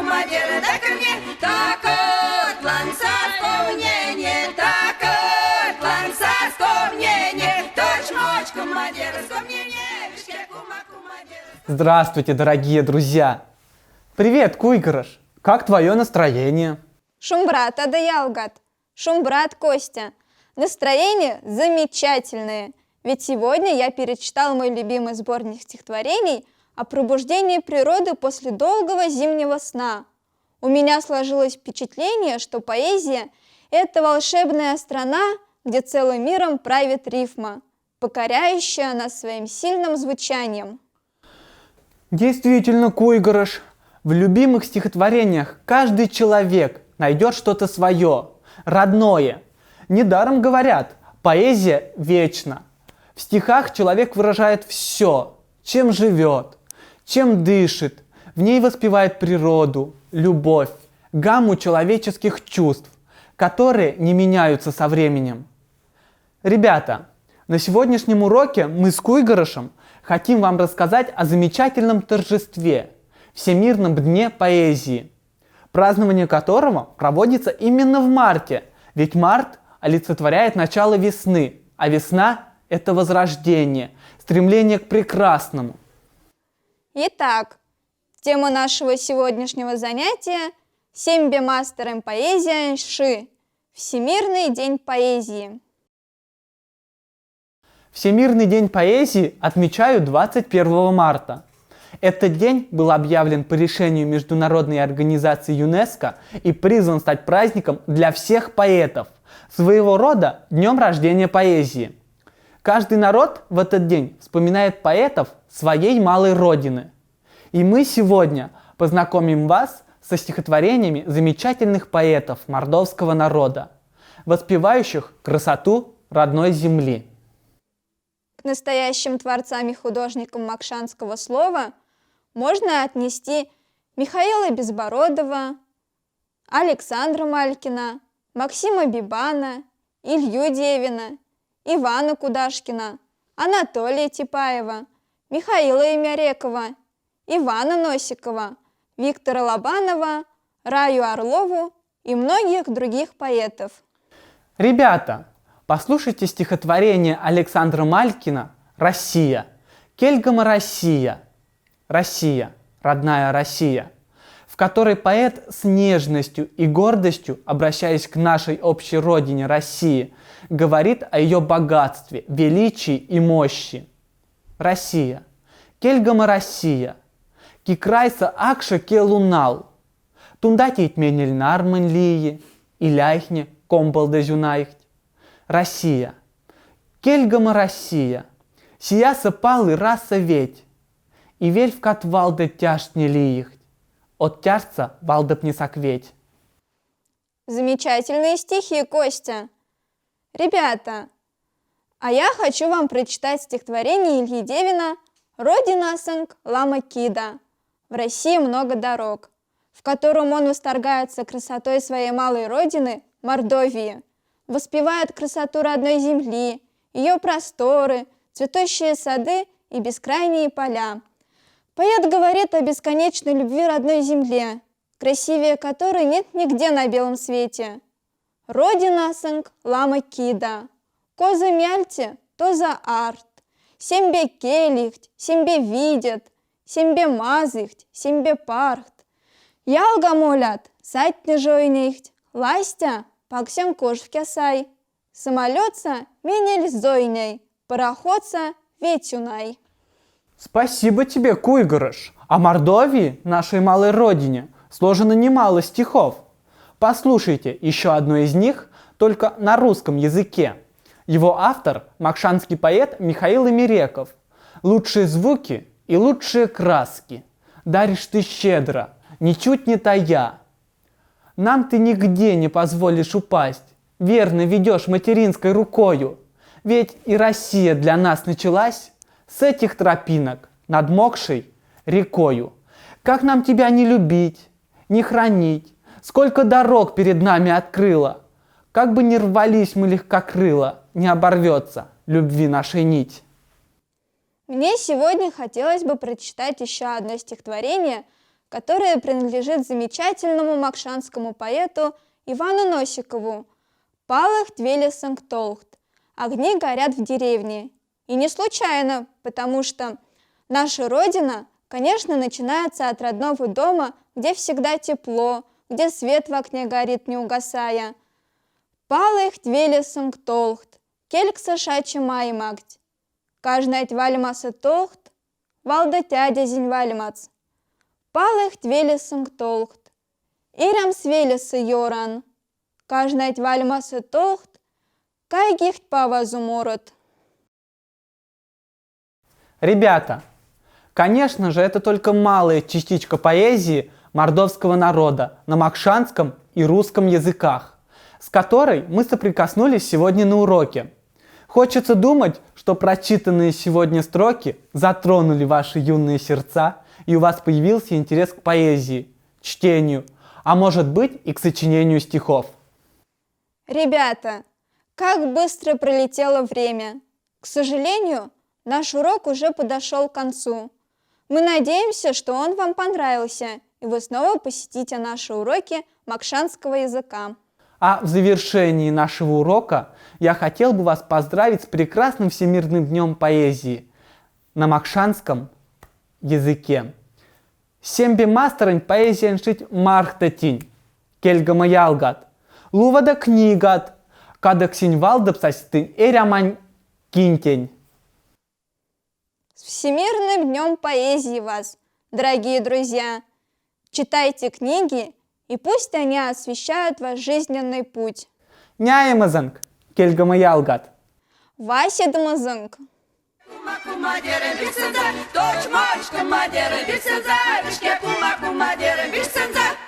кумадир, дай-ка мне такой план вспомнение, такой план вспомнение, точь-мочь, кумадир, вспомнение, вишке кумадир. Здравствуйте, дорогие друзья! Привет, Куйгарыш! Как твое настроение? Шумбрат Адаялгат, Шумбрат Костя. Настроение замечательное, ведь сегодня я перечитал мой любимый сборник стихотворений о пробуждении природы после долгого зимнего сна. У меня сложилось впечатление, что поэзия – это волшебная страна, где целым миром правит рифма, покоряющая нас своим сильным звучанием. Действительно, Куйгарыш, в любимых стихотворениях каждый человек найдет что-то свое, родное. Недаром говорят, поэзия вечна. В стихах человек выражает все, чем живет, чем дышит. В ней воспевает природу, любовь, гамму человеческих чувств, которые не меняются со временем. Ребята, на сегодняшнем уроке мы с Куйгарышем хотим вам рассказать о замечательном торжестве – Всемирном дне поэзии, празднование которого проводится именно в марте, ведь март олицетворяет начало весны, а весна – это возрождение, стремление к прекрасному. Итак, тема нашего сегодняшнего занятия – «Сембе мастером поэзия Ши. Всемирный день поэзии». Всемирный день поэзии отмечают 21 марта. Этот день был объявлен по решению Международной организации ЮНЕСКО и призван стать праздником для всех поэтов, своего рода днем рождения поэзии. Каждый народ в этот день вспоминает поэтов своей малой родины. И мы сегодня познакомим вас со стихотворениями замечательных поэтов мордовского народа, воспевающих красоту родной земли. К настоящим творцам и художникам макшанского слова можно отнести Михаила Безбородова, Александра Малькина, Максима Бибана, Илью Девина, Ивана Кудашкина, Анатолия Типаева, Михаила Имярекова, Ивана Носикова, Виктора Лобанова, Раю Орлову и многих других поэтов. Ребята, послушайте стихотворение Александра Малькина «Россия». Кельгама Россия. Россия, родная Россия, в которой поэт с нежностью и гордостью, обращаясь к нашей общей родине России, говорит о ее богатстве, величии и мощи. Россия. Кельгама Россия. Кикрайса акша келунал. Тундатить менель нарман лии, и ляйхне комбалда зюнайхть. Россия. Кельгама Россия. Сияса палы раса ведь. И вельфкат валда тяжт не лиихть. От тяжца валдап не сокветь. Замечательные стихи, Костя. Ребята, а я хочу вам прочитать стихотворение Ильи Девина «Родина сэнк лама кида. В России много дорог», в котором он восторгается красотой своей малой родины Мордовии, воспевает красоту родной земли, ее просторы, цветущие сады и бескрайние поля. Поэт говорит о бесконечной любви родной земле, красивее которой нет нигде на белом свете. Родина сэнк лама кида, коза мяльте, то за арт, сембе келихть, сембе видят, сембе мазыхть, сембе пархт. Ялга молят, сайтне жойнихть, ластя, паксем кож в кясай, самолетца менель зойней, пароходца ветюнай. Спасибо тебе, Куйгарыш. О Мордовии, нашей малой родине, сложено немало стихов. Послушайте еще одно из них, только на русском языке. Его автор – макшанский поэт Михаил Имяреков. Лучшие звуки и лучшие краски даришь ты щедро, ничуть не тая. Нам ты нигде не позволишь упасть, верно ведешь материнской рукою. Ведь и Россия для нас началась с этих тропинок над мокшей рекою. Как нам тебя не любить, не хранить, сколько дорог перед нами открыла. Как бы ни рвались мы легкокрыло, не оборвется любви нашей нить. Мне сегодня хотелось бы прочитать еще одно стихотворение, которая принадлежит замечательному макшанскому поэту Ивану Носикову. «Палах двелесанг толхт» – «Огни горят в деревне». И не случайно, потому что наша Родина, конечно, начинается от родного дома, где всегда тепло, где свет в окне горит, не угасая. «Палах двелесанг толхт» – «Келькса шачи маймагть». «Кажнайт вальмасы толхт» – «Валда тядя зинь вальмац». «Палах двелесанг толхт» – «Ирям свелесы йоран». «Кажнайт вальмасы толхт» – «Кайгихт павазу морот». Ребята, конечно же, это только малая частичка поэзии мордовского народа на макшанском и русском языках, с которой мы соприкоснулись сегодня на уроке. Хочется думать, что прочитанные сегодня строки затронули ваши юные сердца, и у вас появился интерес к поэзии, чтению, а может быть и к сочинению стихов. Ребята, как быстро пролетело время! К сожалению, наш урок уже подошел к концу. Мы надеемся, что он вам понравился, и вы снова посетите наши уроки макшанского языка. А в завершении нашего урока я хотел бы вас поздравить с прекрасным Всемирным днем поэзии на макшанском языке. Сембе мастерань поэзия шить мархтатинь, кельгама ялгат, лувада книгат, кадаксинь валдапсастынь эрямань кинтень. С Всемирным днем поэзии вас, дорогие друзья! Читайте книги, и пусть они освещают ваш жизненный путь. Няемазанг, кельгама ялгат. Васидмазанг. Kuma dere bir senza, doç moç kuma dere bir senza, bişke kuma dere bir senza.